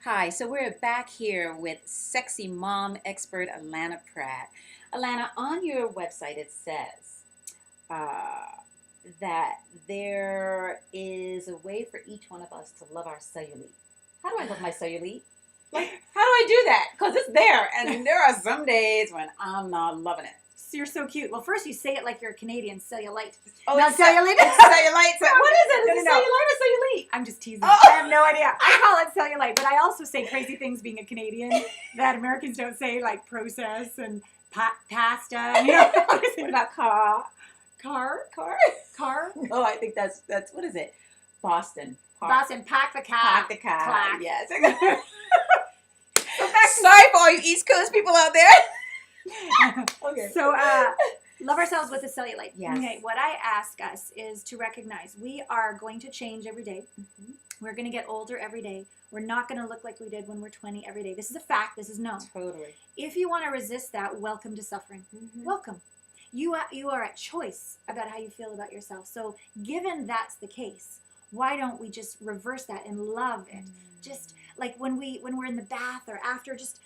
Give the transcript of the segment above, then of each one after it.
Hi, so we're back here with sexy mom expert Allana Pratt. Allana, on your website it says uh, that there is a way for each one of us to love our cellulite. How do I love my cellulite? Like, how do I do that? Because it's there, and there are some days when I'm not loving it. You're so cute. Well, first you say it like you're a Canadian, cellulite. Oh, Not it's cellulite. It's cellulite. What is it? No, Is it no, no. cellulite or cellulite? I'm just teasing. Oh. I have no idea. I call it cellulite, but I also say crazy things being a Canadian that Americans don't say, like process and pasta. You know, What about car? car? No, I think that's what is it? Boston. Boston, pack the car. Pack the car. Clack. Yes. So back to Sorry for all you East Coast people out there. Okay. So, love ourselves with the cellulite. Yes. Okay, what I ask us is to recognize we are going to change every day. Mm-hmm. We're going to get older every day. We're not going to look like we did when we're 20 every day. This is a fact. This is known. Totally. If you want to resist that, welcome to suffering. Mm-hmm. Welcome. You are at choice about how you feel about yourself. So, given that's the case, why don't we just reverse that and love it? Just like when we're in the bath or after, just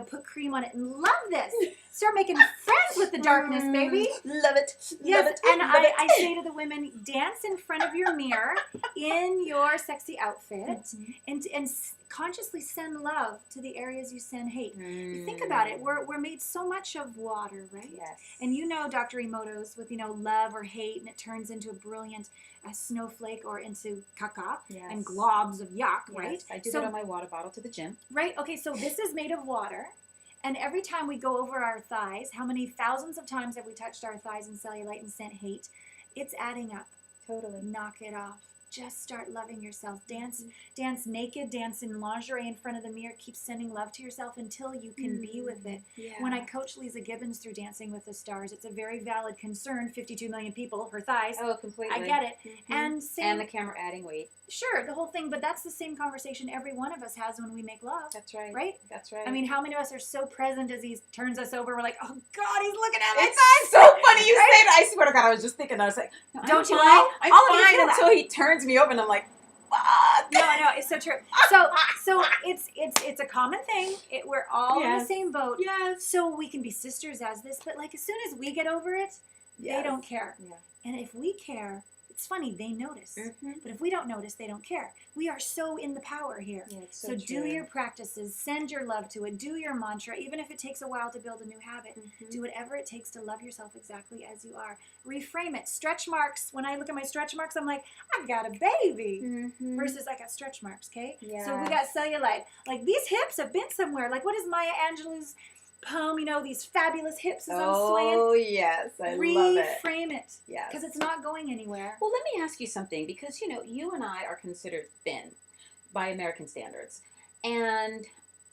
put cream on it and love this. Start making friends with the darkness, baby. Love it. Yes, Love it. and Love I it. say to the women, dance in front of your mirror in your sexy outfit, and consciously send love to the areas you send hate. You think about it. We're made so much of water, right? Yes. And Dr. Emoto's with love or hate, and it turns into a brilliant snowflake or into caca and globs of yuck, right? Yes, I do that on my water bottle to the gym. Right. Okay. So this is made of water. And every time we go over our thighs, how many thousands of times have we touched our thighs in cellulite and sent hate? It's adding up. Totally. Knock it off. Just start loving yourself. Dance naked, dance in lingerie in front of the mirror. Keep sending love to yourself until you can be with it. Yeah. When I coach Lisa Gibbons through Dancing with the Stars, it's a very valid concern. 52 million people, her thighs. Oh, completely. I get it. Mm-hmm. And the camera adding weight. Sure, the whole thing, but that's the same conversation every one of us has when we make love. That's right. Right? That's right. I mean, how many of us are so present as he turns us over? We're like, oh God, he's looking at my thighs. It's so funny you say that. I swear to God, I was just thinking. I was like, no, Don't you fine. know? I'm All of you fine feel until he turns me over, and I'm like, fuck. No, it's so true. So it's a common thing. We're all in the same boat. Yes. So we can be sisters as this, but like as soon as we get over it, they don't care. Yeah. And if we care, it's funny, they notice. Mm-hmm. But if we don't notice, they don't care. We are so in the power here. Yeah, it's So do your practices, send your love to it, do your mantra, even if it takes a while to build a new habit. Mm-hmm. Do whatever it takes to love yourself exactly as you are. Reframe it. Stretch marks. When I look at my stretch marks, I'm like, I got a baby. Mm-hmm. Versus I got stretch marks, okay? Yeah. So we got cellulite. Like these hips have been somewhere. Like what is Maya Angelou's poem? These fabulous hips as I'm swaying. Oh, yes. I love it. Reframe it. Yes. Because it's not going anywhere. Well, let me ask you something, because, you and I are considered thin by American standards. And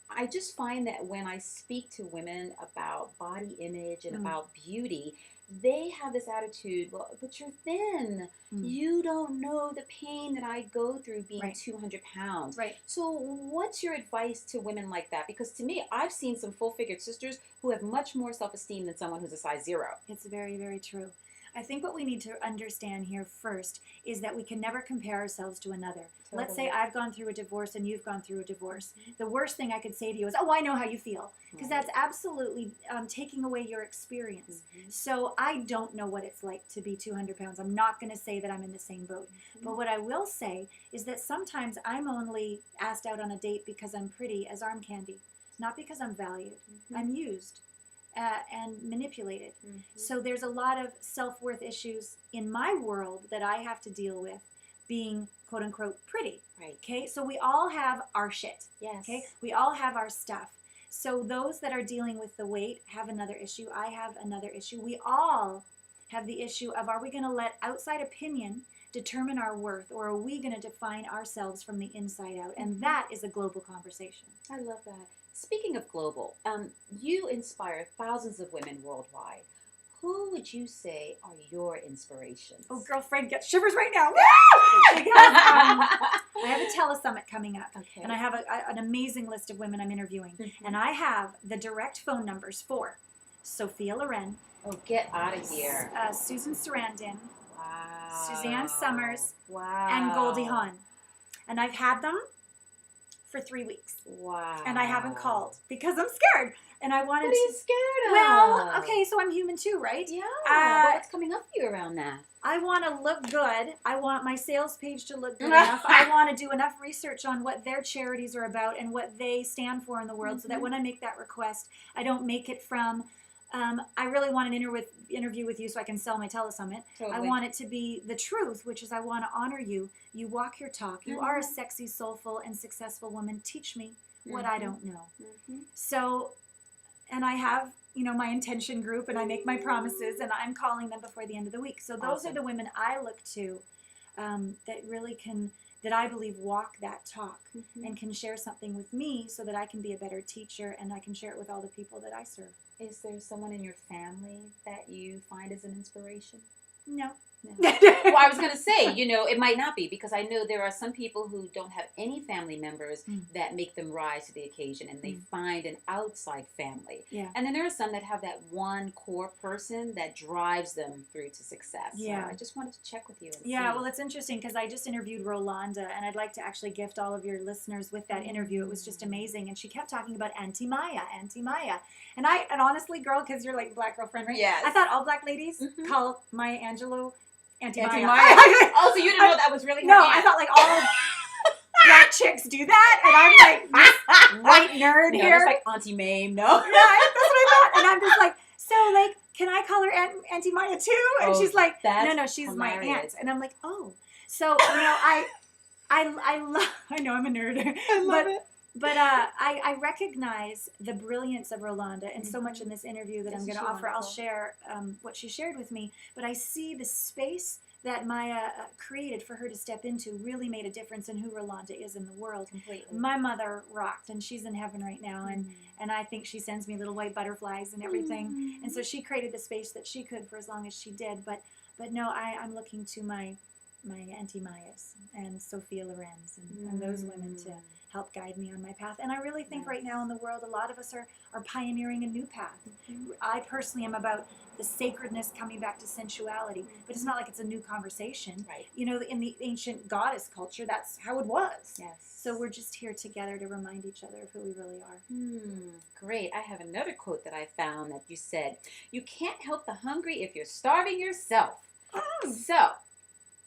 I just find that when I speak to women about body image and about beauty, they have this attitude, well, but you're thin. You don't know the pain that I go through being 200 pounds. Right. So what's your advice to women like that? Because to me, I've seen some full-figured sisters who have much more self-esteem than someone who's a size 0. It's very, very true. I think what we need to understand here first is that we can never compare ourselves to another. Totally. Let's say I've gone through a divorce and you've gone through a divorce. The worst thing I could say to you is, oh, I know how you feel. Because that's absolutely taking away your experience. So I don't know what it's like to be 200 pounds. I'm not going to say that I'm in the same boat. But what I will say is that sometimes I'm only asked out on a date because I'm pretty as arm candy. Not because I'm valued. I'm used. And manipulated. So there's a lot of self-worth issues in my world that I have to deal with being quote unquote pretty. Right. Okay. So we all have our shit. Yes. Okay. We all have our stuff. So those that are dealing with the weight have another issue. I have another issue. We all have the issue of, are we going to let outside opinion determine our worth, or are we going to define ourselves from the inside out? And that is a global conversation. I love that. Speaking of global, you inspire thousands of women worldwide. Who would you say are your inspirations? Oh, girlfriend, get shivers right now. Because I have a telesummit coming up. Okay. And I have an amazing list of women I'm interviewing. And I have the direct phone numbers for Sophia Loren. Oh, get out of here. Susan Sarandon. Wow. Suzanne Summers. Wow. And Goldie Hawn. And I've had them for 3 weeks. Wow. And I haven't called because I'm scared. And I wanted What are you to. scared of? Well, okay, so I'm human too, right? Yeah. But what's coming up for you around that? I want to look good. I want my sales page to look good enough. I want to do enough research on what their charities are about and what they stand for in the world so that when I make that request, I don't make it from, I really want an interview with you so I can sell my telesummit. Totally. I want it to be the truth, which is I want to honor you. You walk your talk. You are a sexy, soulful, and successful woman. Teach me what I don't know. So, and I have, my intention group, and I make my promises, and I'm calling them before the end of the week. So those are the women I look to that really can, that I believe walk that talk and can share something with me so that I can be a better teacher and I can share it with all the people that I serve. Is there someone in your family that you find as an inspiration? No. Well, I was going to say, it might not be, because I know there are some people who don't have any family members that make them rise to the occasion, and they find an outside family. Yeah. And then there are some that have that one core person that drives them through to success. Yeah. So I just wanted to check with you. And yeah, see. well, it's interesting because I just interviewed Rolanda, and I'd like to actually gift all of your listeners with that interview. It was just amazing. And she kept talking about Auntie Maya. And honestly, girl, because you're like black girlfriend, right? Yes. I thought all black ladies call Maya Angelou Auntie Maya. Oh, so you didn't know that was really her No, aunt. I thought like all black chicks do that, and I'm like this white nerd No, here. it's like Auntie Mame, no? Yeah, that's what I thought. And I'm just like, so like, can I call her Auntie Maya too? And she's like, no, she's my aunt. And I'm like, oh. So, I know I'm a nerd. I love it. But I recognize the brilliance of Rolanda and so much in this interview that I'm going to offer. I'll share what she shared with me. But I see the space that Maya created for her to step into really made a difference in who Rolanda is in the world. Completely. My mother rocked, and she's in heaven right now. And I think she sends me little white butterflies and everything. And so she created the space that she could for as long as she did. But no, I'm looking to my Auntie Mayas and Sophia Lorenz and those women to help guide me on my path. And I really think right now in the world, a lot of us are pioneering a new path. I personally am about the sacredness coming back to sensuality, but it's not like it's a new conversation. Right. In the ancient goddess culture, that's how it was. Yes. So we're just here together to remind each other of who we really are. Great. I have another quote that I found that you said, "You can't help the hungry if you're starving yourself." So,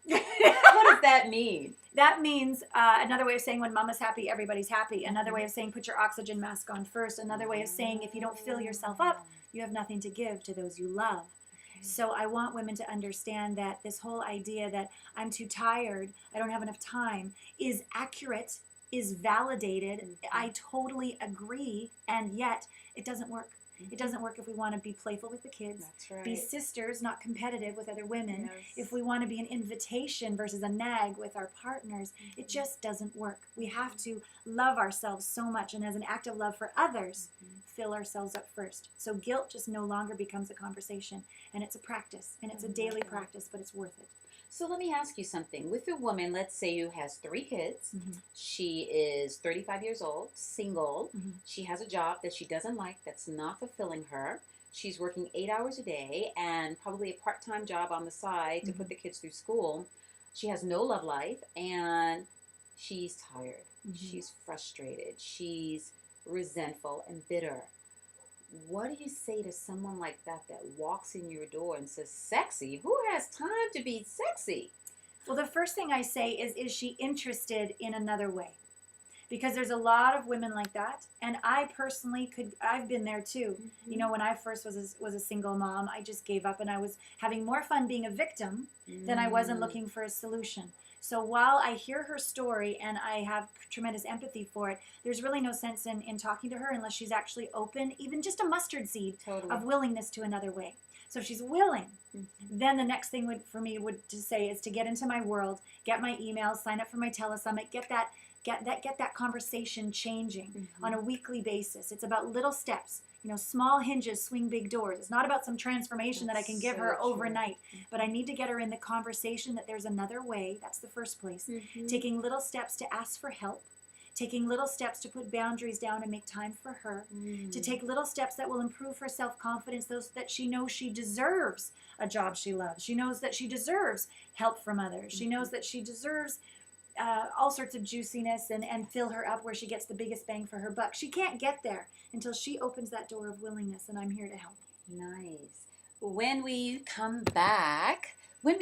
what does that mean? That means another way of saying when mama's happy, everybody's happy. Another way of saying put your oxygen mask on first. Another way of saying if you don't fill yourself up, you have nothing to give to those you love. Okay. So I want women to understand that this whole idea that I'm too tired, I don't have enough time, is accurate, is validated. I totally agree, and yet it doesn't work. It doesn't work if we want to be playful with the kids, That's right. be sisters, not competitive with other women. Yes. If we want to be an invitation versus a nag with our partners, it just doesn't work. We have to love ourselves so much, and as an act of love for others, fill ourselves up first. So guilt just no longer becomes a conversation, and it's a practice, and it's a daily practice, but it's worth it. So let me ask you something. With a woman, let's say, who has 3 kids, she is 35 years old, single, she has a job that she doesn't like, that's not fulfilling her, she's working 8 hours a day and probably a part-time job on the side to put the kids through school. She has no love life, and she's tired, she's frustrated, she's resentful and bitter. What do you say to someone like that walks in your door and says, sexy? Who has time to be sexy? Well, the first thing I say is she interested in another way? Because there's a lot of women like that, and I personally I've been there too. When I first was a single mom, I just gave up, and I was having more fun being a victim than I wasn't looking for a solution. So while I hear her story and I have tremendous empathy for it, there's really no sense in talking to her unless she's actually open, even just a mustard seed of willingness to another way. So if she's willing, then the next thing for me to say is to get into my world, get my emails, sign up for my telesummit, get that conversation changing on a weekly basis. It's about little steps. Small hinges swing big doors. It's not about some transformation that I can give her overnight, but I need to get her in the conversation that there's another way. That's the first place. Taking little steps to ask for help, taking little steps to put boundaries down and make time for her, to take little steps that will improve her self-confidence, those that she knows she deserves a job she loves. She knows that she deserves help from others. She knows that she deserves all sorts of juiciness and fill her up where she gets the biggest bang for her buck. She can't get there until she opens that door of willingness, and I'm here to help. Nice. When we come back, we're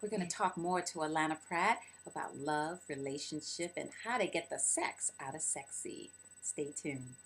going to talk more to Allana Pratt about love, relationship, and how to get the sex out of sexy. Stay tuned.